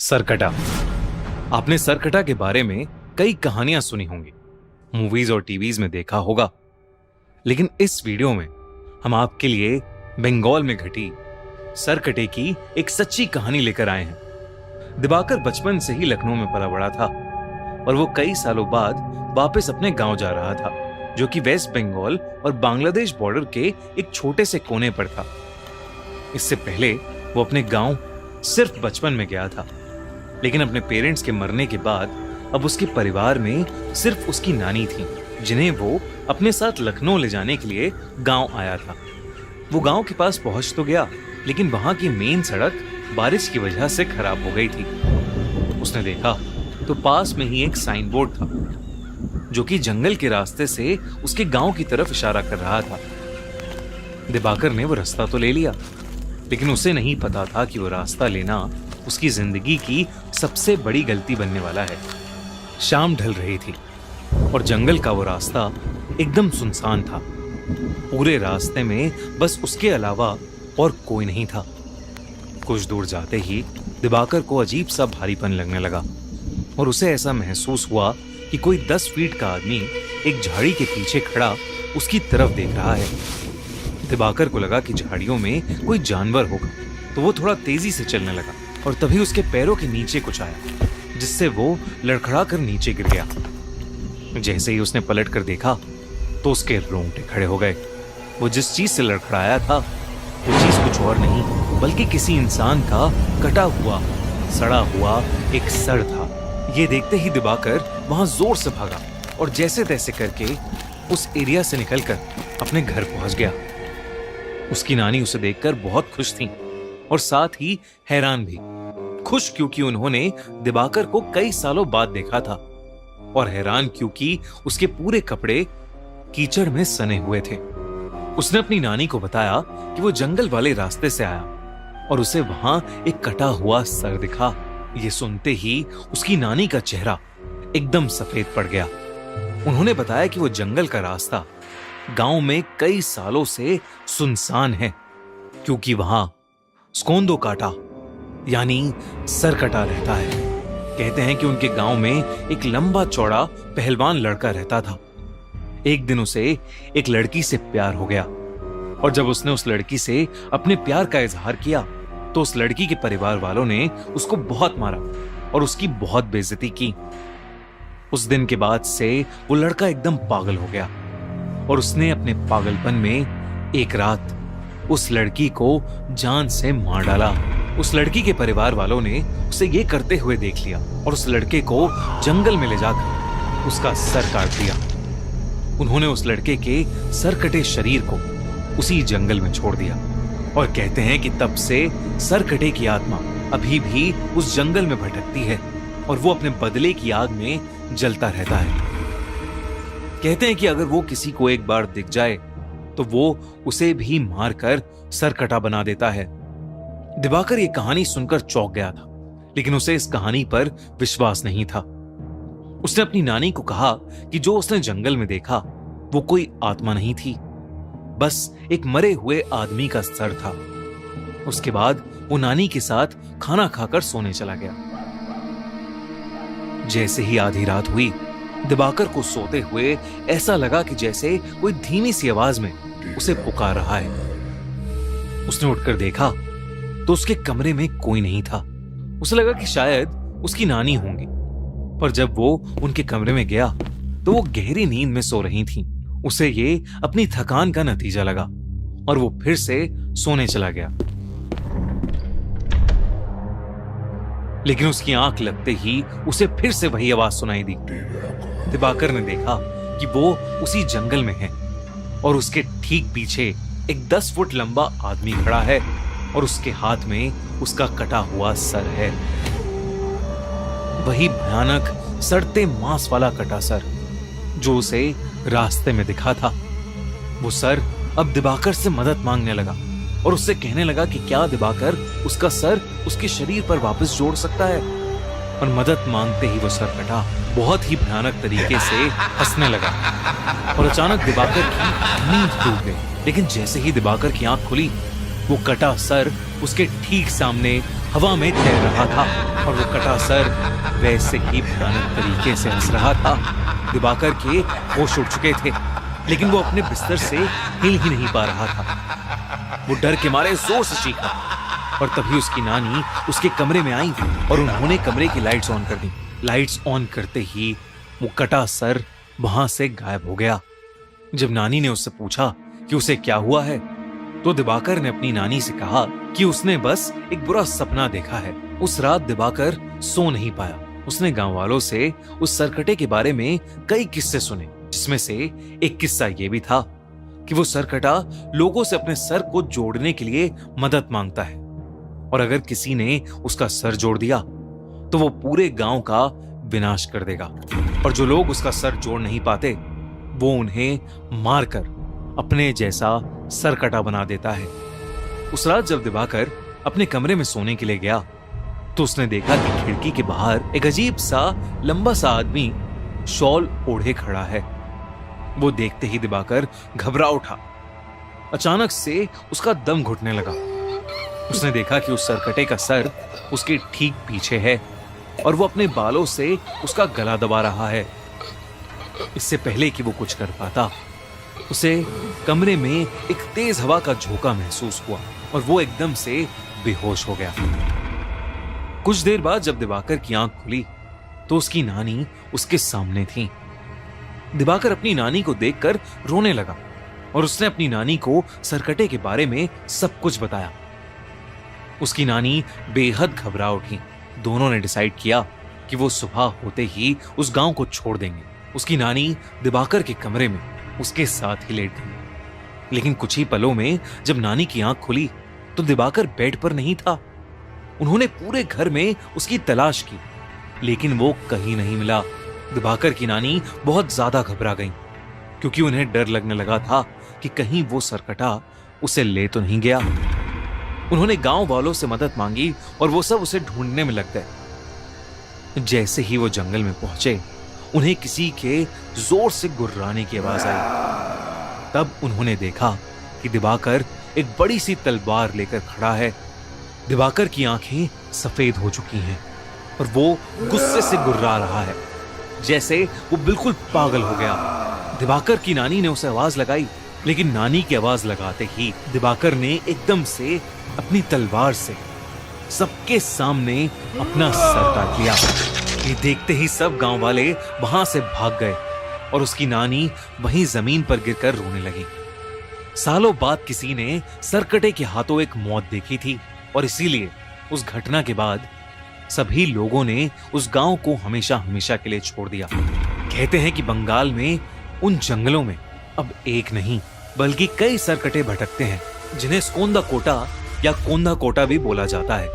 सरकटा। आपने सरकटा के बारे में कई कहानियां सुनी होंगी, मूवीज और टीवीज में देखा होगा, लेकिन इस वीडियो में हम आपके लिए बंगाल में घटी सरकटे की एक सच्ची कहानी लेकर आए हैं। दिवाकर बचपन से ही लखनऊ में पला बड़ा था और वो कई सालों बाद वापस अपने गांव जा रहा था, जो कि वेस्ट बंगाल और बांग्लादेश बॉर्डर के एक छोटे से कोने पर था। इससे पहले वो अपने गांव सिर्फ बचपन में गया था, लेकिन अपने पेरेंट्स के मरने के बाद अब उसके परिवार में सिर्फ उसकी नानी थी, जिन्हें वो अपने साथ लखनऊ ले जाने के लिए गांव आया था। वो गांव के पास पहुंच तो गया, लेकिन वहां की मेन सड़क बारिश की वजह से खराब हो गई थी। उसने देखा तो पास में ही एक साइन बोर्ड था, जो कि जंगल के रास्ते से उसके गांव की तरफ इशारा कर रहा था। दिवाकर ने वो रास्ता तो ले लिया, लेकिन उसे नहीं पता था कि वो रास्ता लेना उसकी जिंदगी की सबसे बड़ी गलती बनने वाला है। शाम ढल रही थी और जंगल का वो रास्ता एकदम सुनसान था। पूरे रास्ते में बस उसके अलावा और कोई नहीं था। कुछ दूर जाते ही दिवाकर को अजीब सा भारीपन लगने लगा और उसे ऐसा महसूस हुआ कि कोई 10 फीट का आदमी एक झाड़ी के पीछे खड़ा उसकी तरफ देख रहा है। दिवाकर को लगा कि झाड़ियों में कोई जानवर होगा, तो वो थोड़ा तेजी से चलने लगा और तभी उसके पैरों के नीचे कुछ आया, जिससे वो लड़खड़ा कर नीचे गिर गया। जैसे ही उसने पलट कर देखा तो उसके रोंगटे खड़े हो गए। वो जिस चीज से लड़खड़ाया था वो चीज कुछ और नहीं बल्कि किसी इंसान का कटा हुआ सड़ा हुआ एक सर था। ये देखते ही दिवाकर वहां जोर से भागा और जैसे तैसे करके उस एरिया से निकलकर अपने घर पहुंच गया। उसकी नानी उसे देखकर बहुत खुश थी और साथ ही हैरान भी। खुश क्योंकि उन्होंने दिवाकर को कई सालों बाद देखा था, और हैरान क्योंकि उसके पूरे कपड़े कीचड़ में सने हुए थे। उसने अपनी नानी को बताया कि वो जंगल वाले रास्ते से आया और उसे वहां एक कटा हुआ सर दिखा। ये सुनते ही उसकी नानी का चेहरा एकदम सफेद पड़ गया। उन्होंने बताया कि वो जंगल का रास्ता गांव में कई सालों से सुनसान है, क्योंकि वहां स्कोंदो काटा यानी सरकटा रहता है। कहते हैं कि उनके गांव में एक लंबा चौड़ा पहलवान लड़का रहता था। एक दिन उसे एक लड़की से प्यार हो गया, और जब उसने उस लड़की से अपने प्यार का इजहार किया तो उस लड़की के परिवार वालों ने उसको बहुत मारा और उसकी बहुत बेइज्जती की। उस दिन के बाद से वो लड़का एकदम पागल हो गया और उसने अपने पागलपन में एक रात उस लड़की को जान से मार डाला। उस लड़की के परिवार वालों ने उसे ये करते हुए देख लिया और उस लड़के को जंगल में ले जाकर उसका सर काट दिया। उन्होंने उस लड़के के सरकटे शरीर को उसी जंगल में छोड़ दिया और कहते हैं कि तब से सरकटे की आत्मा अभी भी उस जंगल में भटकती है और वो अपने बदले की आग में जलता रहता है। कहते हैं कि अगर वो किसी को एक बार दिख जाए तो वो उसे भी मारकर सरकटा बना देता है। दिवाकर ये कहानी सुनकर चौंक गया था, लेकिन उसे इस कहानी पर विश्वास नहीं था। उसने अपनी नानी को कहा कि जो उसने जंगल में देखा वो कोई आत्मा नहीं थी, बस एक मरे हुए आदमी का सर था। उसके बाद वो नानी के साथ खाना खाकर सोने चला गया। जैसे ही आधी रात हुई, दिवाकर को सोते हुए ऐसा लगा कि जैसे कोई धीमी सी आवाज में उसे पुकार रहा है। उसने उठकर देखा तो उसके कमरे में कोई नहीं था। उसे लगा कि शायद उसकी नानी होंगी, पर जब वो उनके कमरे में गया तो वो गहरी नींद में सो रही थीं। उसे ये अपनी थकान का नतीजा लगा और वो फिर से सोने चला गया। लेकिन उसकी आंख लगते ही उसे फिर से वही आवाज सुनाई दी। दिवाकर ने देखा कि वो उसी जंगल में है और उसके ठीक पीछे एक 10 फुट लंबा आदमी खड़ा है और उसके हाथ में उसका कटा हुआ सर है। वही भयानक सड़ते मांस वाला कटा सर जो उसे रास्ते में दिखा था। वो सर अब दिवाकर से मदद मांगने लगा और उससे कहने लगा कि क्या दिवाकर उसका सर उसके शरीर पर वापस जोड़ सकता है। और मदद मांगते ही वो सर कटा बहुत ही भयानक तरीके से हंसने लगा और अचानक दिवाकर की नींद टूट गई। लेकिन जैसे ही दिवाकर की आंख खुली, वो कटा सर उसके ठीक सामने हवा में तैर रहा था। और वो कटा सर वैसे ही भयानक तरीके से हंस रहा था। दिवाकर के होश उड़ चुके थे, लेकिन वो अपने बिस्तर से हिल ही नहीं पा रहा था। वो डर के मारे जोर से चीखा और तभी उसकी नानी उसके कमरे में आई और उन्होंने कमरे की लाइट्स ऑन कर दी। लाइट्स ऑन करते ही वो कटा सर वहां से गायब हो गया। जब नानी ने उससे पूछा कि उसे क्या हुआ है, तो दिवाकर ने अपनी नानी से कहा कि उसने बस एक बुरा सपना देखा है। उस रात दिवाकर सो नहीं पाया। उसने गांव वालों से उस सरकटे के बारे में कई किस्से सुने, जिसमें से एक किस्सा ये भी था कि वो सरकटा लोगों से अपने सर को जोड़ने के लिए मदद मांगता है और अगर किसी ने उसका सर जोड़ दिया तो वो पूरे गांव का विनाश कर देगा और जो लोग उसका सर जोड़ नहीं पाते वो उन्हें मारकर अपने जैसा सरकटा बना देता है। उस रात जब दिवाकर अपने कमरे में सोने के लिए गया तो उसने देखा कि खिड़की के बाहर एक अजीब सा लंबा सा आदमी शॉल ओढ़े खड़ा है। वो देखते ही दिवाकर घबरा उठा। अचानक से उसका दम घुटने लगा। उसने देखा कि उस सरकटे का सर उसके ठीक पीछे है और वो अपने बालों से उसका गला दबा रहा है। इससे पहले कि वो कुछ कर पाता, उसे कमरे में एक तेज हवा का झोंका महसूस हुआ और वो एकदम से बेहोश हो गया। कुछ देर बाद जब दिवाकर की आंख खुली तो उसकी नानी उसके सामने थी। दिवाकर अपनी नानी को देखकर रोने लगा और उसने अपनी नानी को सरकटे के बारे में सब कुछ बताया। उसकी नानी बेहद घबरा उठी। दोनों ने डिसाइड किया कि वो सुबह होते ही उस गांव को छोड़ देंगे। उसकी नानी दिवाकर के कमरे में उसके साथ ही लेट गई। लेकिन कुछ ही पलों में जब नानी की आंख खुली तो दिवाकर बेड पर नहीं था। उन्होंने पूरे घर में उसकी तलाश की, लेकिन वो कहीं नहीं मिला। दिवाकर की नानी बहुत ज्यादा घबरा गई, क्योंकि उन्हें डर लगने लगा था कि कहीं वो सरकटा उसे ले तो नहीं गया। उन्होंने गांव वालों से मदद मांगी और वो सब उसे ढूंढने में लग गए। जैसे ही वो जंगल में पहुंचे, उन्हें किसी के जोर से गुर्राने की आवाज आई। तब उन्होंने देखा कि दिवाकर एक बड़ी सी तलवार लेकर खड़ा है। दिवाकर की आंखें सफेद हो चुकी हैं और वो गुस्से से गुर्रा रहा है, जैसे वो बिल्कुल पागल हो गया। दिवाकर की नानी ने उसे आवाज लगाई, लेकिन नानी की आवाज लगाते ही दिवाकर ने एकदम से अपनी तलवार से सबके सामने अपना सर काट लिया। ये देखते ही सब गांव वाले वहां से भाग गए और उसकी नानी वहीं जमीन पर गिरकर रोने लगी। सालों बाद किसी ने सरकटे के हाथों एक मौत देखी थी और इसीलिए उस घटना के बाद सभी लोगों ने उस गांव को हमेशा हमेशा के लिए छोड़ दिया। कहते हैं कि बंगाल में उन जंगलों में अब एक नहीं बल्कि कई सरकटे भटकते हैं, जिन्हें स्कोंदा कोटा या कोंदा कोटा भी बोला जाता है।